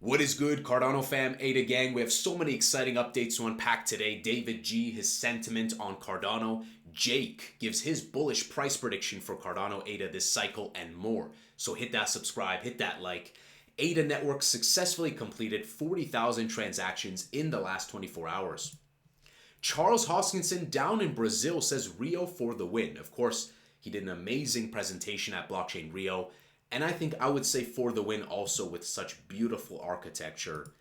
What is good, Cardano fam, ADA gang? We have so many exciting updates to unpack today. David G, his sentiment on Cardano. Jake gives his bullish price prediction for Cardano ADA this cycle and more. So hit that subscribe, hit that like. ADA Network successfully completed 40,000 transactions in the last 24 hours. Charles Hoskinson down in Brazil says Rio for the win. Of course, he did an amazing presentation at Blockchain Rio. And I would say for the win also with such beautiful architecture,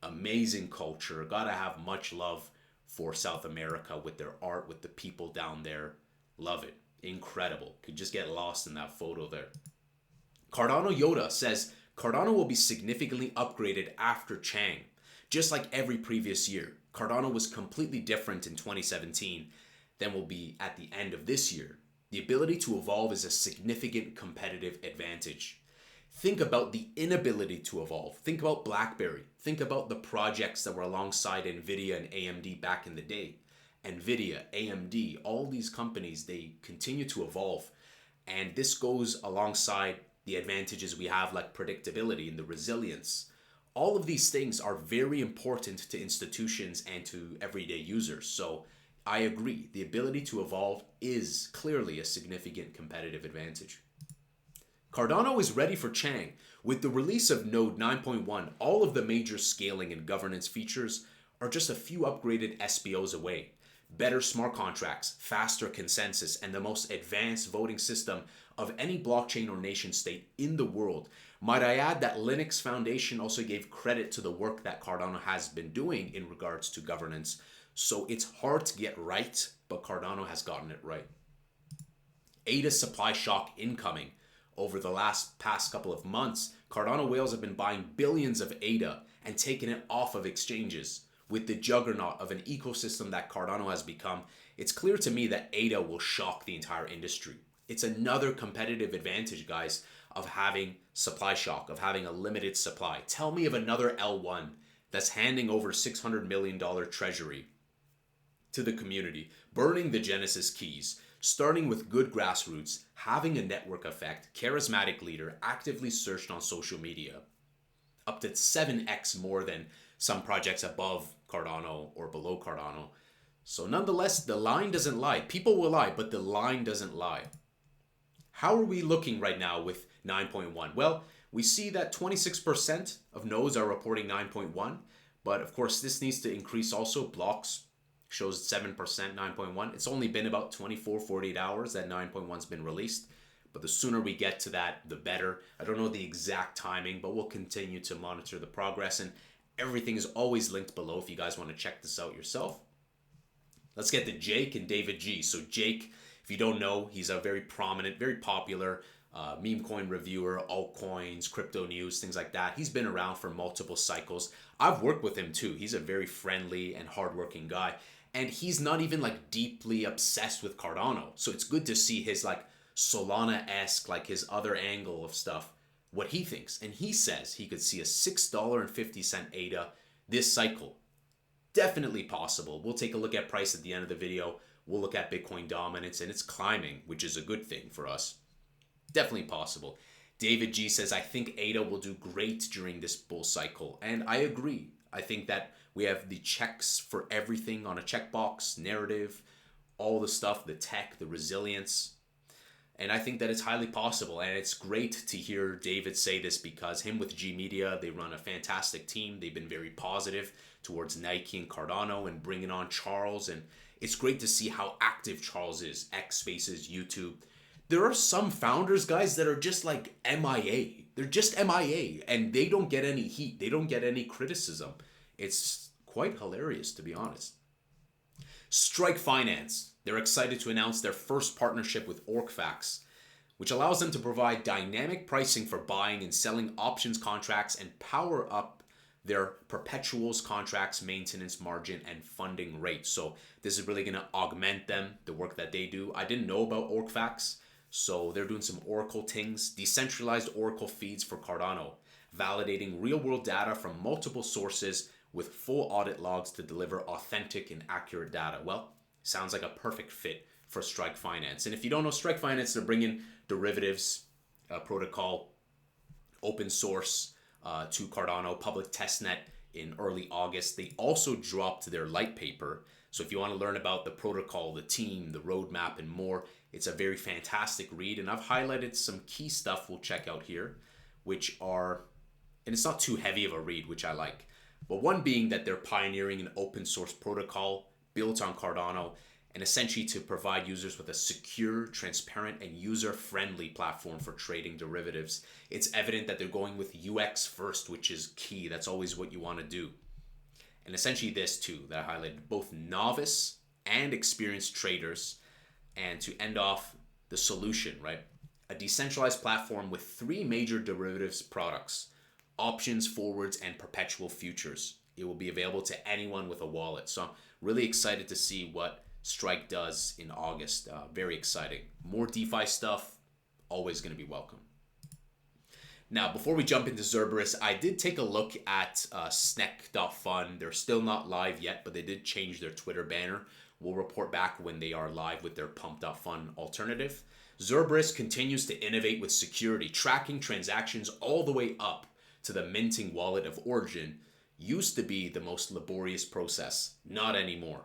amazing culture. Gotta have much love for South America with their art, with the people down there. Love it. Incredible. Could just get lost in that photo there. Cardano Yoda says Cardano will be significantly upgraded after Chang. Just like every previous year, Cardano was completely different in 2017 than will be at the end of this year. The ability to evolve is a significant competitive advantage. Think about the inability to evolve. Think about BlackBerry. Think about the projects that were alongside NVIDIA and AMD back in the day. NVIDIA, AMD, all these companies, they continue to evolve. And this goes alongside the advantages we have like predictability and the resilience. All of these things are very important to institutions and to everyday users. So I agree, the ability to evolve is clearly a significant competitive advantage. Cardano is ready for Chang. With the release of Node 9.1, all of the major scaling and governance features are just a few upgraded SPOs away. Better smart contracts, faster consensus, and the most advanced voting system of any blockchain or nation state in the world. Might I add that Linux Foundation also gave credit to the work that Cardano has been doing in regards to governance. So it's hard to get right, but Cardano has gotten it right. ADA supply shock incoming. Over the past couple of months, Cardano whales have been buying billions of ADA and taking it off of exchanges. With the juggernaut of an ecosystem that Cardano has become, it's clear to me that ADA will shock the entire industry. It's another competitive advantage, guys, of having supply shock, of having a limited supply. Tell me of another L1 that's handing over $600 million treasury to the community, burning the Genesis keys, starting with good grassroots, having a network effect, charismatic leader, actively searched on social media, up to 7x more than some projects above Cardano or below Cardano. So nonetheless, the line doesn't lie. People will lie, but the line doesn't lie. How are we looking right now with 9.1? Well, we see that 26% of nodes are reporting 9.1, but of course this needs to increase also. Blocks shows 7%, 9.1. It's only been about 24, 48 hours that 9.1's been released. But the sooner we get to that, the better. I don't know the exact timing, but we'll continue to monitor the progress. And everything is always linked below if you guys want to check this out yourself. Let's get to Jake and David G. So Jake, if you don't know, he's a very prominent, very popular meme coin reviewer, altcoins, crypto news, things like that. He's been around for multiple cycles. I've worked with him too. He's a very friendly and hardworking guy. And he's not even like deeply obsessed with Cardano. So it's good to see his like Solana-esque, like his other angle of stuff, what he thinks. And he says he could see a $6.50 ADA this cycle. Definitely possible. We'll take a look at price at the end of the video. We'll look at Bitcoin dominance, and it's climbing, which is a good thing for us. Definitely possible. David G says, I think ADA will do great during this bull cycle. And I agree. I think that we have the checks for everything on a checkbox, narrative, all the stuff, the tech, the resilience. And I think that it's highly possible. And it's great to hear David say this because him with G Media, they run a fantastic team. They've been very positive towards Nike and Cardano and bringing on Charles. And it's great to see how active Charles is. X Spaces, YouTube. There are some founders, guys, that are just like MIA. They're just MIA and they don't get any heat. They don't get any criticism. It's quite hilarious, to be honest. Strike Finance. They're excited to announce their first partnership with Orcfax, which allows them to provide dynamic pricing for buying and selling options contracts and power up their perpetuals contracts, maintenance margin, and funding rate. So this is really going to augment them, the work that they do. I didn't know about Orcfax, so they're doing some Oracle things, decentralized Oracle feeds for Cardano, validating real-world data from multiple sources with full audit logs to deliver authentic and accurate data. Well, sounds like a perfect fit for Strike Finance. And if you don't know Strike Finance, they're bringing derivatives, protocol, open source, to Cardano public testnet in early August. They also dropped their Litepaper. So if you want to learn about the protocol, the team, the roadmap, and more, it's a very fantastic read. And I've highlighted some key stuff we'll check out here, which are, and it's not too heavy of a read, which I like. But one being that they're pioneering an open source protocol built on Cardano, and essentially to provide users with a secure, transparent, and user-friendly platform for trading derivatives. It's evident that they're going with UX first, which is key. That's always what you want to do. And essentially this too, that I highlighted, both novice and experienced traders. And to end off, the solution, right? A decentralized platform with 3 major derivatives products: options, forwards, and perpetual futures. It will be available to anyone with a wallet. So I'm really excited to see what Strike does in August. Very exciting. More DeFi stuff, always going to be welcome. Now, before we jump into Xerberus, I did take a look at Snek.fun. They're still not live yet, but they did change their Twitter banner. We'll report back when they are live with their Pump.fun alternative. Xerberus continues to innovate with security, tracking transactions all the way up to the minting wallet of origin. Used to be the most laborious process, not anymore.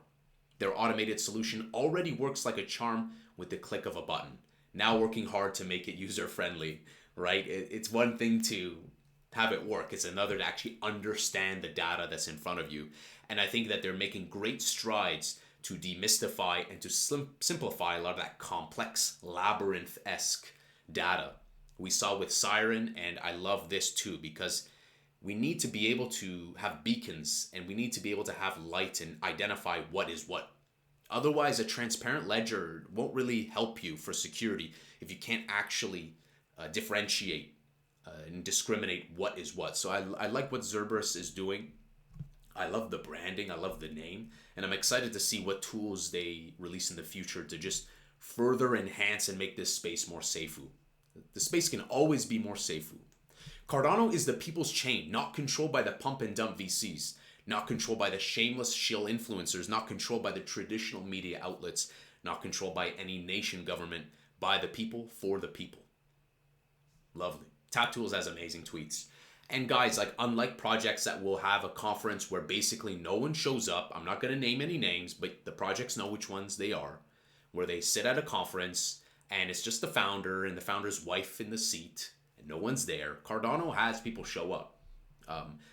Their automated solution already works like a charm with the click of a button. Now working hard to make it user-friendly, right? It's one thing to have it work. It's another to actually understand the data that's in front of you. And I think that they're making great strides to demystify and to simplify a lot of that complex, labyrinth-esque data we saw with Siren. And I love this too, because we need to be able to have beacons, and we need to be able to have light and identify what is what. Otherwise, a transparent ledger won't really help you for security if you can't actually differentiate and discriminate what is what. So I like what Xerberus is doing. I love the branding, I love the name, and I'm excited to see what tools they release in the future to just further enhance and make this space more safe. The space can always be more safe. Cardano is the people's chain, not controlled by the pump and dump VCs, not controlled by the shameless shill influencers, not controlled by the traditional media outlets, not controlled by any nation government, by the people, for the people. Lovely. TapTools has amazing tweets. And guys, like, unlike projects that will have a conference where basically no one shows up, I'm not going to name any names, but the projects know which ones they are, where they sit at a conference and it's just the founder and the founder's wife in the seat, no one's there. Cardano has people show up.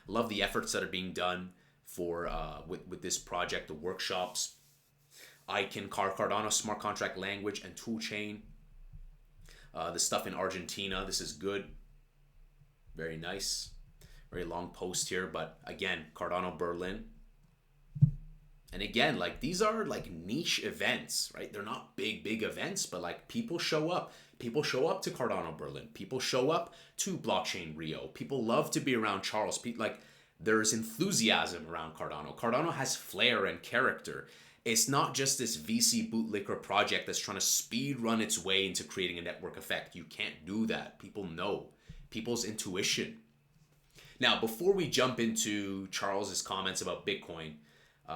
Love the efforts that are being done for with this project, the workshops, Icon, Cardano smart contract language and toolchain. The stuff in Argentina, this is good. Very nice. Very long post here, but again, Cardano Berlin. And again, like, these are like niche events, right? They're not big events, but like, people show up. People show up to Cardano Berlin. People show up to Blockchain Rio. People love to be around Charles. Like, there's enthusiasm around Cardano. Cardano has flair and character. It's not just this VC bootlicker project that's trying to speed run its way into creating a network effect. You can't do that. People know. People's intuition. Now, before we jump into Charles's comments about Bitcoin,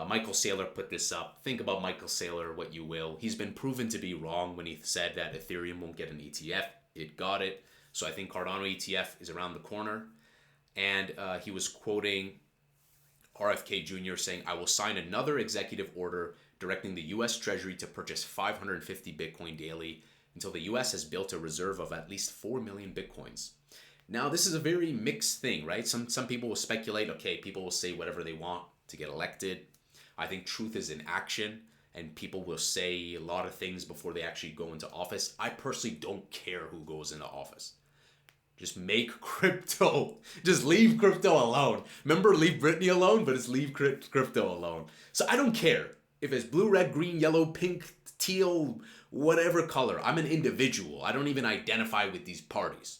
Michael Saylor put this up. Think about Michael Saylor what you will. He's been proven to be wrong when he said that Ethereum won't get an ETF. It got it. So I think Cardano ETF is around the corner. And he was quoting RFK Jr. saying, "I will sign another executive order directing the U.S. Treasury to purchase 550 Bitcoin daily until the U.S. has built a reserve of at least 4 million Bitcoins." Now, this is a very mixed thing, right? Some people will speculate, okay, people will say whatever they want to get elected. I think truth is in action, and people will say a lot of things before they actually go into office. I personally don't care who goes into office. Just make crypto. Just leave crypto alone. Remember, leave Britney alone, but it's leave crypto alone. So I don't care if it's blue, red, green, yellow, pink, teal, whatever color. I'm an individual. I don't even identify with these parties.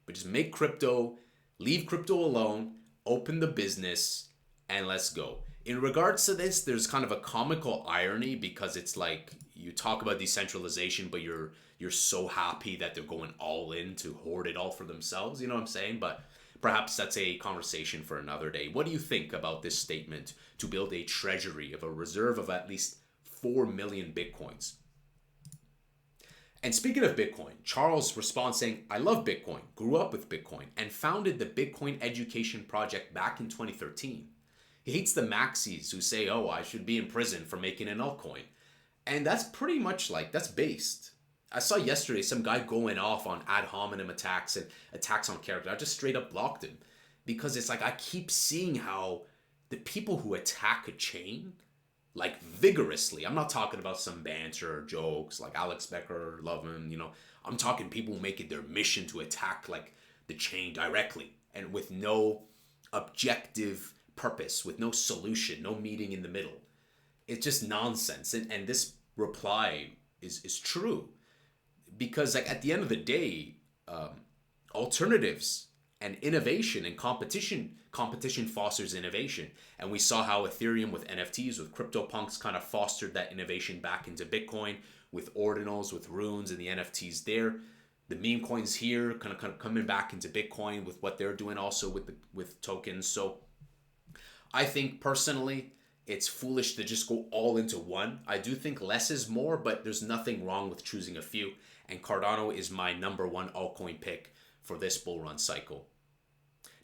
But just make crypto, leave crypto alone, open the business, and let's go. In regards to this, there's kind of a comical irony, because it's like you talk about decentralization, but you're so happy that they're going all in to hoard it all for themselves. You know what I'm saying? But perhaps that's a conversation for another day. What do you think about this statement to build a treasury of a reserve of at least 4 million Bitcoins? And speaking of Bitcoin, Charles responds saying, I love Bitcoin, grew up with Bitcoin, and founded the Bitcoin Education Project back in 2013. He hates the maxis who say, oh, I should be in prison for making an altcoin. And that's pretty much like, that's based. I saw yesterday some guy going off on ad hominem attacks and attacks on character. I just straight up blocked him because it's like I keep seeing how the people who attack a chain, like vigorously, I'm not talking about some banter or jokes like Alex Becker, love him, you know. I'm talking people who make it their mission to attack like the chain directly and with no objective purpose, with no solution, no meeting in the middle. It's just nonsense. And this reply is true. Because like at the end of the day, alternatives and innovation and competition fosters innovation. And we saw how Ethereum with NFTs, with CryptoPunks kind of fostered that innovation back into Bitcoin with ordinals, with runes and the NFTs there. The meme coins here kind of coming back into Bitcoin with what they're doing also with tokens. So I think personally, it's foolish to just go all into one. I do think less is more, but there's nothing wrong with choosing a few. And Cardano is my number one altcoin pick for this bull run cycle.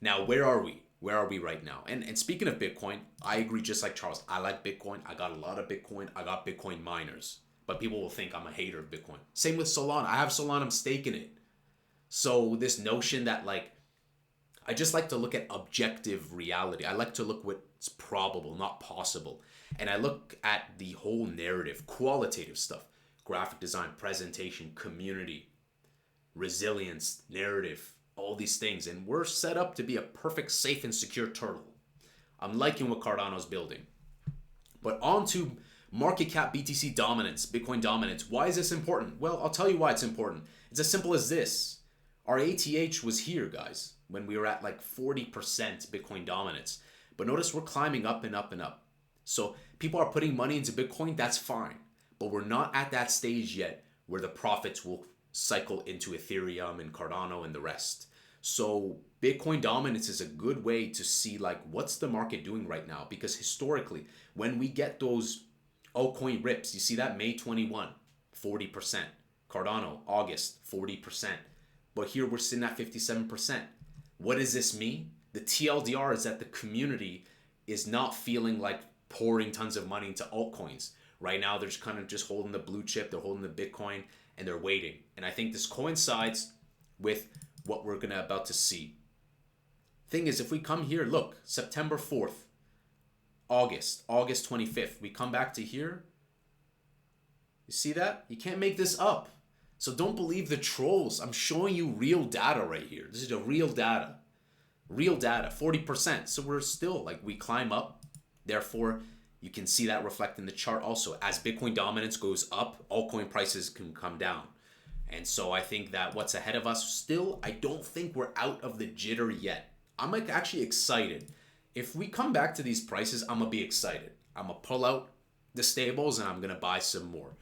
Now, where are we? Where are we right now? And speaking of Bitcoin, I agree just like Charles. I like Bitcoin. I got a lot of Bitcoin. I got Bitcoin miners. But people will think I'm a hater of Bitcoin. Same with Solana. I have Solana. I'm staking it. So this notion that like, I just like to look at objective reality. I like to look what's probable, not possible. And I look at the whole narrative, qualitative stuff. Graphic design, presentation, community, resilience, narrative, all these things. And we're set up to be a perfect, safe, and secure turtle. I'm liking what Cardano's building. But on to market cap BTC dominance, Bitcoin dominance. Why is this important? Well, I'll tell you why it's important. It's as simple as this. Our ATH was here, guys, when we were at like 40% Bitcoin dominance. But notice we're climbing up and up and up. So people are putting money into Bitcoin, that's fine. But we're not at that stage yet where the profits will cycle into Ethereum and Cardano and the rest. So Bitcoin dominance is a good way to see like what's the market doing right now. Because historically, when we get those altcoin rips, you see that May 21, 40%. Cardano, August, 40%. But here we're sitting at 57%. What does this mean? The TLDR is that the community is not feeling like pouring tons of money into altcoins. Right now, they're just kind of just holding the blue chip, they're holding the Bitcoin, and they're waiting. And I think this coincides with what we're about to see. Thing is, if we come here, look, September 4th, August 25th, we come back to here. You see that? You can't make this up. So don't believe the trolls. I'm showing you real data right here. This is the real data. Real data, 40%. So we're still, like, we climb up. Therefore, you can see that reflect in the chart also. As Bitcoin dominance goes up, altcoin prices can come down. And so I think that what's ahead of us still, I don't think we're out of the jitter yet. I'm like actually excited. If we come back to these prices, I'm going to be excited. I'm going to pull out the stables and I'm going to buy some more.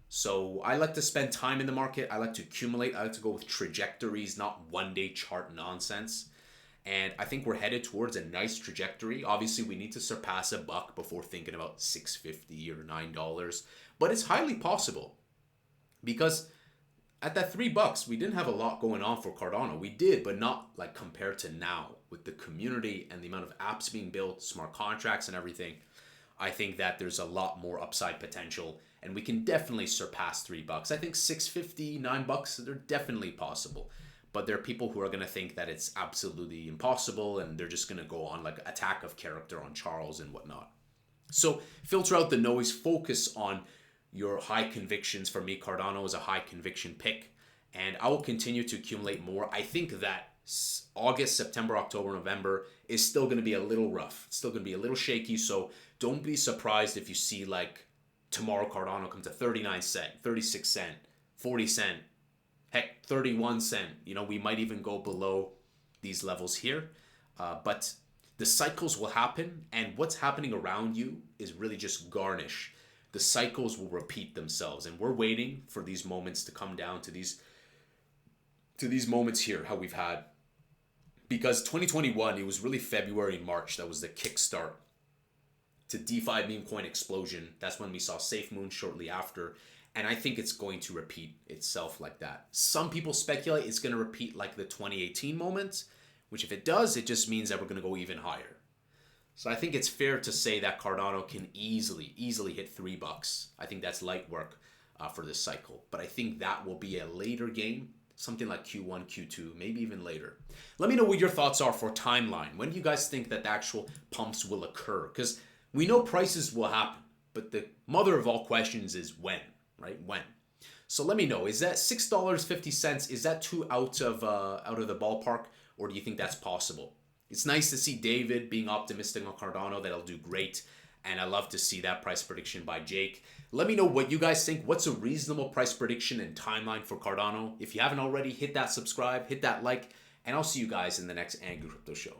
So I like to spend time in the market. I like to accumulate. I like to go with trajectories, not one-day chart nonsense. And I think we're headed towards a nice trajectory. Obviously, we need to surpass $1 before thinking about $6.50 or $9. But it's highly possible because at that $3, we didn't have a lot going on for Cardano. We did, but not like compared to now with the community and the amount of apps being built, smart contracts and everything. I think that there's a lot more upside potential and we can definitely surpass $3. I think $6.50, $9, they're definitely possible. But there are people who are going to think that it's absolutely impossible and they're just going to go on like attack of character on Charles and whatnot. So filter out the noise, focus on your high convictions. For me, Cardano is a high conviction pick and I will continue to accumulate more. I think that August, September, October, November is still going to be a little rough. It's still going to be a little shaky. So don't be surprised if you see like tomorrow Cardano come to 39 cent, 36 cent, 40 cent, heck, 31 cent. You know, we might even go below these levels here. But the cycles will happen and what's happening around you is really just garnish. The cycles will repeat themselves and we're waiting for these moments to come down to these moments here, how we've had. Because 2021, it was really February and March that was the kickstart to DeFi meme coin explosion. That's when we saw SafeMoon shortly after. And I think it's going to repeat itself like that. Some people speculate it's going to repeat like the 2018 moment, which if it does, it just means that we're going to go even higher. So I think it's fair to say that Cardano can easily hit $3. I think that's light work for this cycle. But I think that will be a later game, something like Q1, Q2, maybe even later. Let me know what your thoughts are for timeline. When do you guys think that the actual pumps will occur? Because we know prices will happen, but the mother of all questions is when, right? When? So let me know. Is that $6.50? Is that too out of the ballpark, or do you think that's possible? It's nice to see David being optimistic on Cardano that it'll do great, and I love to see that price prediction by Jake. Let me know what you guys think. What's a reasonable price prediction and timeline for Cardano? If you haven't already, hit that subscribe, hit that like, and I'll see you guys in the next Angry Crypto Show.